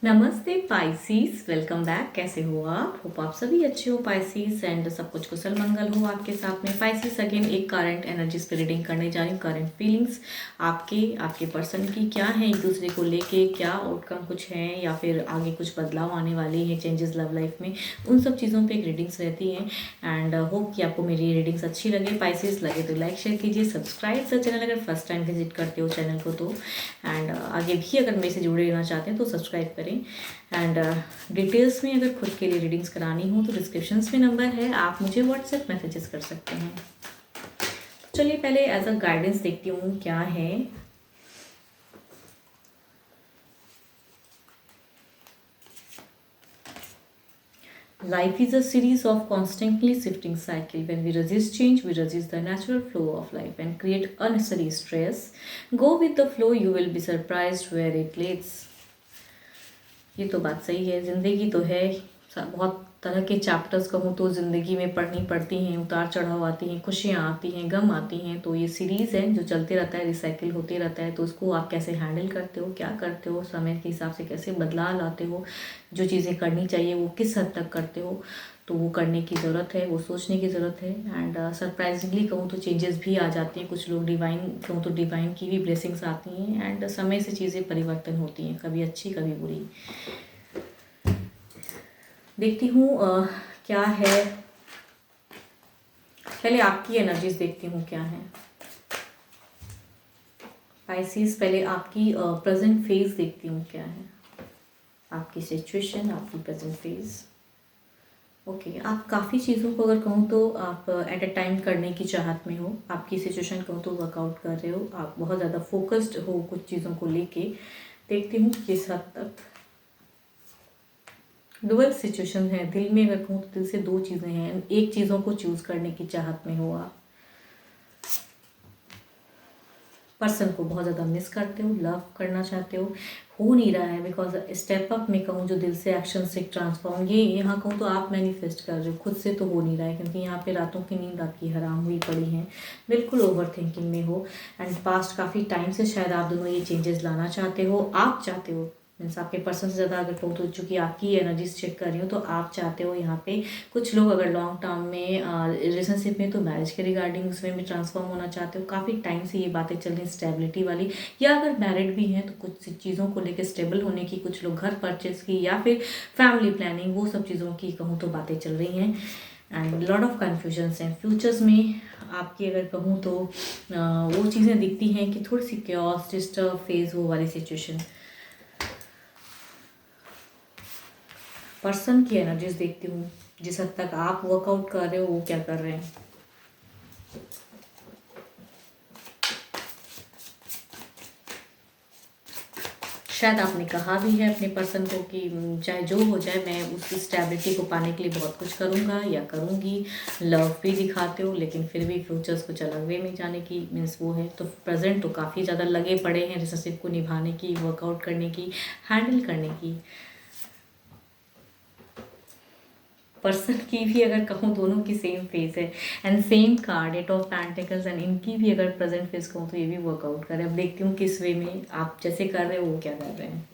नमस्ते पाइसीस, welcome back. कैसे हो आप? होप आप सभी अच्छे हो पाइसीस एंड सब कुछ कुशल मंगल हो आपके साथ में। पाइसीस अगेन एक करंट एनर्जीज पे रीडिंग करने जा रही हूँ। करंट फीलिंग्स आपके पर्सन की क्या है, एक दूसरे को लेके क्या आउटकम कुछ है या फिर आगे कुछ बदलाव आने वाले हैं, चेंजेस लव लाइफ में, उन सब चीज़ों पे एक रीडिंग्स रहती हैं। एंड होप कि आपको मेरी रीडिंग्स अच्छी लगे। पाइसीस लगे तो लाइक शेयर कीजिए, सब्सक्राइब द चैनल अगर फर्स्ट टाइम विजिट करते हो चैनल को तो। एंड आगे भी अगर मेरे से जुड़े रहना चाहते हैं तो सब्सक्राइब करें। एंड डिटेल्स में अगर खुद के लिए रीडिंग्स करानी हो तो डिस्क्रिप्शंस में नंबर है, आप मुझे व्हाट्सएप मैसेजेस कर सकते हैं। तो चलिए पहले एज अ गाइडेंस देखती हूँ क्या है। Life is a series of constantly shifting cycle. When we resist change, we resist the natural flow of life and create unnecessary stress. Go with the flow, you will be surprised where it leads. ये तो बात सही है। ज़िंदगी तो है, बहुत तरह के चैप्टर्स कहूँ तो ज़िंदगी में पढ़नी पड़ती हैं, उतार चढ़ाव आती हैं, खुशियाँ आती हैं, गम आती हैं। तो ये सीरीज़ है जो चलते रहता है, रिसाइकिल होते रहता है। तो उसको आप कैसे हैंडल करते हो, क्या करते हो, समय के हिसाब से कैसे बदलाव लाते हो, जो चीज़ें करनी चाहिए वो किस हद तक करते हो, तो वो करने की ज़रूरत है, वो सोचने की ज़रूरत है। एंड सरप्राइजिंगली कहूँ तो चेंजेस भी आ जाते हैं। कुछ लोग डिवाइन कहूँ तो डिवाइन की भी ब्लेसिंग्स आती हैं एंड समय से चीज़ें परिवर्तन होती हैं, कभी अच्छी कभी बुरी। देखती हूँ क्या है। पहले आपकी एनर्जीज देखती हूँ क्या है पाइसिस। पहले आपकी प्रेजेंट फेज देखती हूँ क्या है, आपकी सिचुएशन, आपकी प्रेजेंट फेज। ओके, आप काफ़ी चीज़ों को अगर कहूँ तो आप एट अ टाइम करने की चाहत में हो। आपकी सिचुएशन कहूँ तो वर्कआउट कर रहे हो, आप बहुत ज़्यादा फोकस्ड हो कुछ चीज़ों को लेके। देखती हूँ किस हद तक। डुअल सिचुएशन है दिल में, अगर कहूँ तो दिल से दो चीज़ें हैं, एक चीज़ों को चूज़ करने की चाहत में हो आप। पर्सन को बहुत ज़्यादा मिस करते हो, लव करना चाहते हो नहीं रहा है। बिकॉज स्टेप अप में कहूँ जो दिल से एक्शन से ट्रांसफॉर्म, ये यहाँ कहूँ तो आप मैनिफेस्ट कर रहे हो, खुद से तो हो नहीं रहा है। क्योंकि यहाँ पे रातों की नींद आपकी हराम हुई पड़ी है, बिल्कुल ओवर थिंकिंग में हो। एंड पास्ट काफ़ी टाइम से शायद आप दोनों ये चेंजेस लाना चाहते हो, आप चाहते हो। मीन्स आपके पर्सन से ज़्यादा अगर कहूँ तो चूँकि आपकी एनर्जीज चेक कर रही हो तो आप चाहते हो यहाँ पे। कुछ लोग अगर लॉन्ग टर्म में रिलेशनशिप में तो मैरिज के रिगार्डिंग उसमें भी ट्रांसफॉर्म होना चाहते हो। काफ़ी टाइम से ये बातें चल रही स्टेबिलिटी वाली, या अगर मैरिड भी हैं तो कुछ चीज़ों को लेकर स्टेबल होने की, कुछ लोग घर परचेज की या फिर फैमिली प्लानिंग, वो सब चीज़ों की कहूँ तो बातें चल रही हैं। एंड लॉट ऑफ कन्फ्यूजन्स हैं फ्यूचर्स में आपकी अगर कहूँ तो वो चीज़ें दिखती हैं कि थोड़ी सी क्योस डिस्टर्ब फेज वो वाली सिचुएशन। पर्सन की एनर्जीज देखती हूँ, जिस हद तक आप वर्कआउट कर रहे हो वो क्या कर रहे हैं। शायद आपने कहा भी है अपने पर्सन को कि चाहे जो हो जाए मैं उस स्टेबिलिटी को पाने के लिए बहुत कुछ करूँगा या करूँगी। लव भी दिखाते हो लेकिन फिर भी फ्यूचर्स कुछ अलग वे में जाने की मीन्स वो है। तो प्रेजेंट तो काफ़ी ज़्यादा लगे पड़े हैं रिलेशनशिप को निभाने की, वर्कआउट करने की, हैंडल करने की। पर्सन की भी अगर कहूँ दोनों की सेम फेस है and same card, eight of pentacles, and इनकी भी अगर प्रेजेंट फेस कहूँ तो ये भी वर्कआउट करे। अब देखती हूँ किस वे में आप जैसे कर रहे हो वो क्या कर रहे हैं।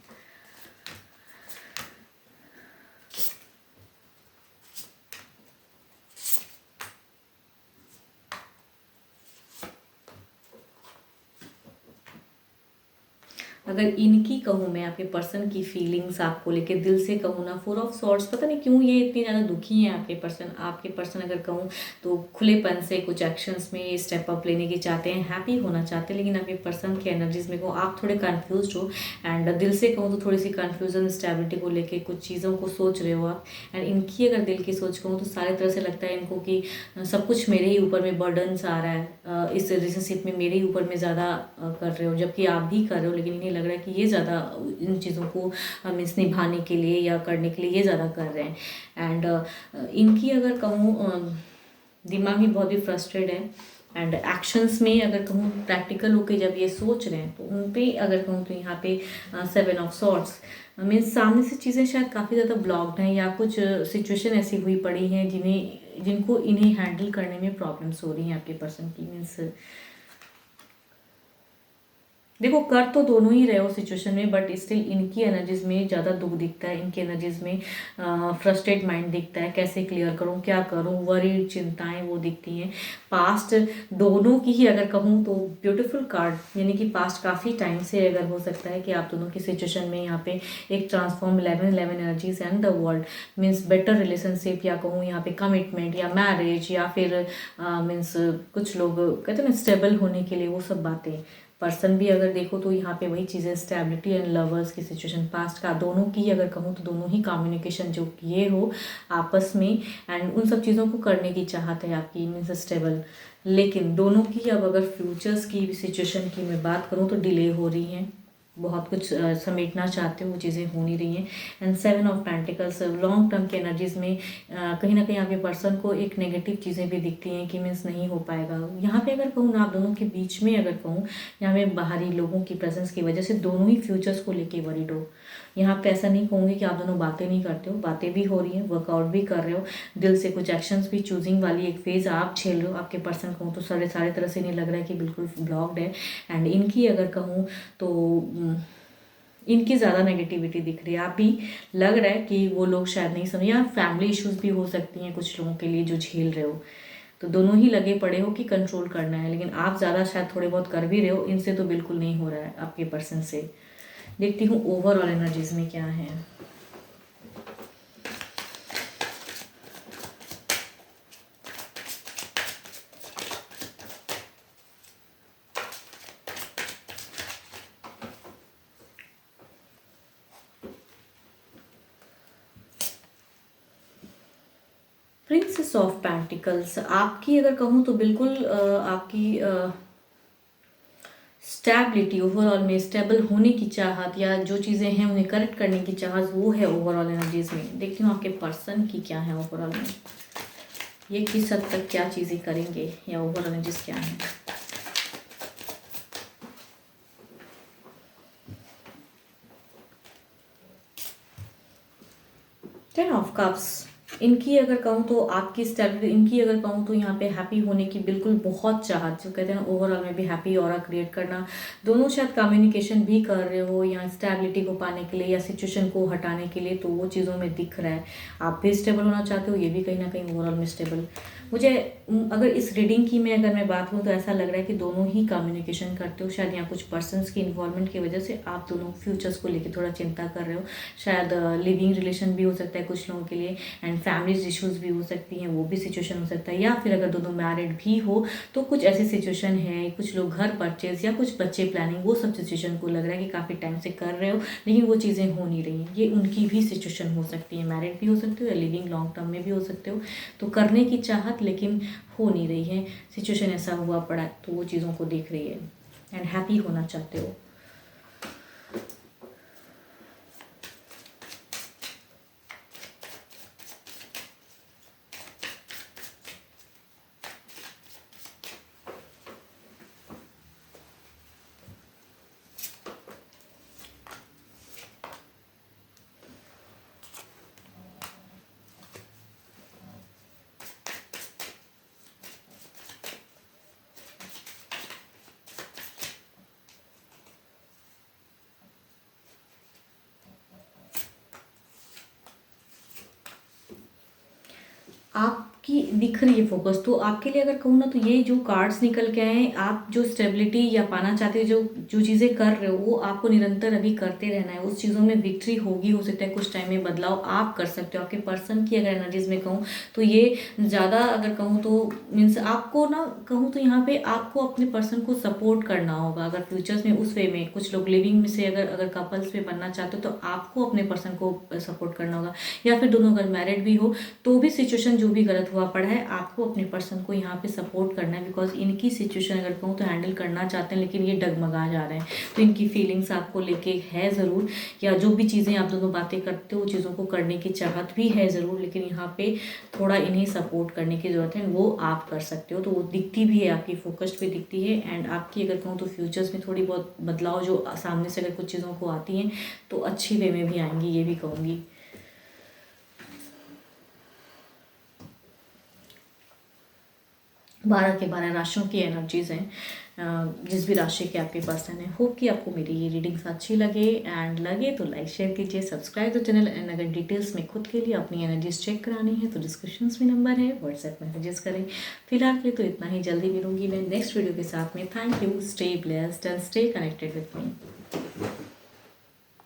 अगर इनकी कहूँ मैं, आपके पर्सन की फीलिंग्स आपको लेके दिल से कहूँ ना, 4 ऑफ सॉर्ड्स, पता नहीं क्यों ये इतनी ज़्यादा दुखी हैं आपके पर्सन। आपके पर्सन अगर कहूँ तो खुलेपन से कुछ एक्शंस में स्टेप अप लेने की चाहते हैं, हैप्पी होना चाहते हैं। लेकिन आपके पर्सन की एनर्जीज में को आप थोड़े कन्फ्यूज हो। एंड दिल से कहूँ तो थोड़ी सी कन्फ्यूजन, स्टेबिलिटी को लेके कुछ चीज़ों को सोच रहे हो आप। एंड इनकी अगर दिल की सोच कहूँ तो सारे तरह से लगता है इनको कि सब कुछ मेरे ही ऊपर में बर्डन्स आ रहा है, इस रिलेशनशिप में मेरे ही ऊपर में ज़्यादा कर रहे हो, जबकि आप भी कर रहे हो। लेकिन इन्हें लग रहा है कि ये ज़्यादा इन चीज़ों को मीन्स निभाने के लिए या करने के लिए ये ज़्यादा कर रहे हैं। एंड इनकी अगर कहूँ दिमाग भी बहुत ही फ्रस्ट्रेट है। एंड एक्शंस में अगर कहूँ प्रैक्टिकल होके जब ये सोच रहे हैं तो उन पे अगर कहूँ तो यहाँ पे 7 ऑफ सॉर्ट्स मीन्स सामने से चीज़ें शायद काफ़ी ज़्यादा ब्लॉक्ड हैं, या कुछ सिचुएशन ऐसी हुई पड़ी हैं जिनको इन्हें हैंडल करने में प्रॉब्लम्स हो रही हैं आपके पर्सन की। मीन्स देखो कर तो दोनों ही रहे हो सिचुएशन में, बट स्टिल इनकी एनर्जीज में ज़्यादा दुख दिखता है, इनकी एनर्जीज में फ्रस्ट्रेट माइंड दिखता है, कैसे क्लियर करूँ, क्या करूँ, वरी चिंताएं वो दिखती हैं। पास्ट दोनों की ही अगर कहूँ तो ब्यूटीफुल कार्ड, यानी कि पास्ट काफ़ी टाइम से अगर हो सकता है कि आप दोनों की सिचुएशन में यहाँ पे एक transform 11 energies and the world means better relationship, या कहूँ यहाँ पे कमिटमेंट या मैरिज, या फिर मीन्स कुछ लोग कहते हैं ना स्टेबल होने के लिए वो सब बातें। पर्सन भी अगर देखो तो यहाँ पे वही चीज़ें, स्टेबिलिटी एंड लवर्स की सिचुएशन, पास्ट का दोनों की अगर कहूँ तो दोनों ही कम्युनिकेशन जो किए हो आपस में, एंड उन सब चीज़ों को करने की चाहत है आपकी, मीन्स स्टेबल। लेकिन दोनों की अब अगर फ्यूचर्स की सिचुएशन की मैं बात करूँ तो डिले हो रही हैं, बहुत कुछ समेटना चाहते हो वो चीज़ें हो नहीं रही हैं। And 7 of pentacles long term की एनर्जीज में कहीं ना कहीं आपके पर्सन को एक नेगेटिव चीज़ें भी दिखती हैं कि मीन्स नहीं हो पाएगा यहाँ पे। अगर कहूँ ना आप दोनों के बीच में अगर कहूँ, यहाँ पे बाहरी लोगों की प्रेजेंस की वजह से दोनों ही फ्यूचर्स को लेके वरीड हो। यहाँ पे ऐसा नहीं कहूँगी कि आप दोनों बातें नहीं करते हो, बातें भी हो रही हैं, वर्कआउट भी कर रहे हो, दिल से कुछ एक्शंस भी, चूजिंग वाली एक फेज आप झेल रहे हो। आपके पर्सन कहूँ तो सारे तरह से नहीं लग रहा है कि बिल्कुल ब्लॉक्ड है। एंड इनकी अगर कहूँ तो इनकी ज़्यादा नेगेटिविटी दिख रही है। आप भी लग रहा है कि वो लोग शायद नहीं समझे, या फैमिली इश्यूज भी हो सकती हैं कुछ लोगों के लिए जो झेल रहे हो। तो दोनों ही लगे पड़े हो कि कंट्रोल करना है, लेकिन आप ज़्यादा शायद थोड़े बहुत कर भी रहे हो, इनसे तो बिल्कुल नहीं हो रहा है आपके पर्सन से। देखती हूँ ओवरऑल एनर्जीज में क्या है। प्रिंसेस ऑफ पेंटिकल्स आपकी अगर कहूँ तो बिल्कुल आपकी स्टेबिलिटी, ओवरऑल में स्टेबल होने की चाहत, या जो चीज़ें हैं उन्हें करेक्ट करने की चाहत, वो है ओवरऑल एनर्जीज में। देखती हूँ आपके पर्सन की क्या है ओवरऑल में, ये किस हद तक क्या चीज़ें करेंगे, या ओवरऑल एनर्जीज क्या है। 10 ऑफ कप्स इनकी अगर कहूँ तो आपकी स्टेबिलिटी, इनकी अगर कहूँ तो यहाँ पे हैप्पी होने की बिल्कुल बहुत चाहत, जो कहते हैं ओवरऑल में भी हैप्पी ऑरा क्रिएट करना। दोनों शायद कम्युनिकेशन भी कर रहे हो या स्टेबिलिटी को पाने के लिए या सिचुएशन को हटाने के लिए, तो वो चीज़ों में दिख रहा है। आप भी स्टेबल होना चाहते हो, ये भी कहीं ना कहीं ओवरऑल में स्टेबल। मुझे अगर इस रीडिंग की मैं अगर मैं बात करूँ तो ऐसा लग रहा है कि दोनों ही कम्युनिकेशन करते हो। शायद यहाँ कुछ पर्सन्स की इन्वॉल्वमेंट की वजह से आप दोनों फ्यूचर्स को लेकर थोड़ा चिंता कर रहे हो। शायद लिविंग रिलेशन भी हो सकता है कुछ लोगों के लिए, एंड फैमिलीज इश्यूज भी हो सकती हैं, वो भी सिचुएशन हो सकता है। या फिर अगर दोनों मैरिड भी हो तो कुछ ऐसी सिचुएशन है, कुछ लोग घर परचेज या कुछ बच्चे प्लानिंग, वो सब सिचुएशन को लग रहा है कि काफ़ी टाइम से कर रहे हो लेकिन वो चीज़ें हो नहीं रही हैं। ये उनकी भी सिचुएशन हो सकती है, मैरिड भी हो सकते हो या लिविंग लॉन्ग टर्म में भी हो सकते हो। तो करने की चाहत लेकिन हो नहीं रही है, सिचुएशन ऐसा हुआ पड़ा है, तो वो चीज़ों को देख रही है एंड हैप्पी होना चाहते हो। आपकी दिख रही है फोकस, तो आपके लिए अगर कहूँ ना तो ये जो कार्ड्स निकल के आए हैं, आप जो स्टेबिलिटी या पाना चाहते हो, जो जो चीज़ें कर रहे हो वो आपको निरंतर अभी करते रहना है। उस चीज़ों में विक्ट्री होगी, हो सकता है कुछ टाइम में बदलाव आप कर सकते हो। आपके पर्सन की अगर एनर्जीज में कहूँ तो ये ज़्यादा अगर कहूँ तो मीन्स आपको ना कहूँ तो यहाँ पे आपको अपने पर्सन को सपोर्ट करना होगा। अगर फ्यूचर्स में उस वे में कुछ लोग लिविंग में से अगर कपल्स में बनना चाहते हो तो आपको अपने पर्सन को सपोर्ट करना होगा। या फिर दोनों अगर मैरिड भी हो तो भी सिचुएशन जो भी गलत हुआ पड़ा है, आपको अपने पर्सन को यहाँ पे सपोर्ट करना है। बिकॉज इनकी सिचुएशन अगर कहूँ तो हैंडल करना चाहते हैं लेकिन ये डगमगा जा रहे हैं, तो इनकी फीलिंग्स आपको लेके है ज़रूर, या जो भी चीज़ें आप दोनों बातें करते हो चीज़ों को करने की चाहत भी है ज़रूर, लेकिन यहाँ पे थोड़ा इन्हें सपोर्ट करने की ज़रूरत है, वो आप कर सकते हो। तो वो दिखती भी है, आपकी फोकस्ड भी दिखती है। एंड आपकी अगर कहूँ तो फ्यूचर्स में थोड़ी बहुत बदलाव जो सामने से अगर कुछ चीज़ों को आती हैं तो अच्छी वे में भी आएंगी, ये भी कहूँगी। 12 के 12 राशियों की एनर्जीज़ हैं, जिस भी राशि के आपके पर्सन है। होप कि आपको मेरी ये रीडिंग्स अच्छी लगे, एंड लगे तो लाइक शेयर कीजिए, सब्सक्राइब द चैनल। एंड अगर डिटेल्स में खुद के लिए अपनी एनर्जीज चेक करानी है तो डिस्क्रिप्शन में नंबर है, व्हाट्सएप मैसेजेस करें। फिलहाल के लिए तो इतना ही, जल्दी मिलूंगी मैं नेक्स्ट वीडियो के साथ में। Thank you, stay blessed and stay connected with me.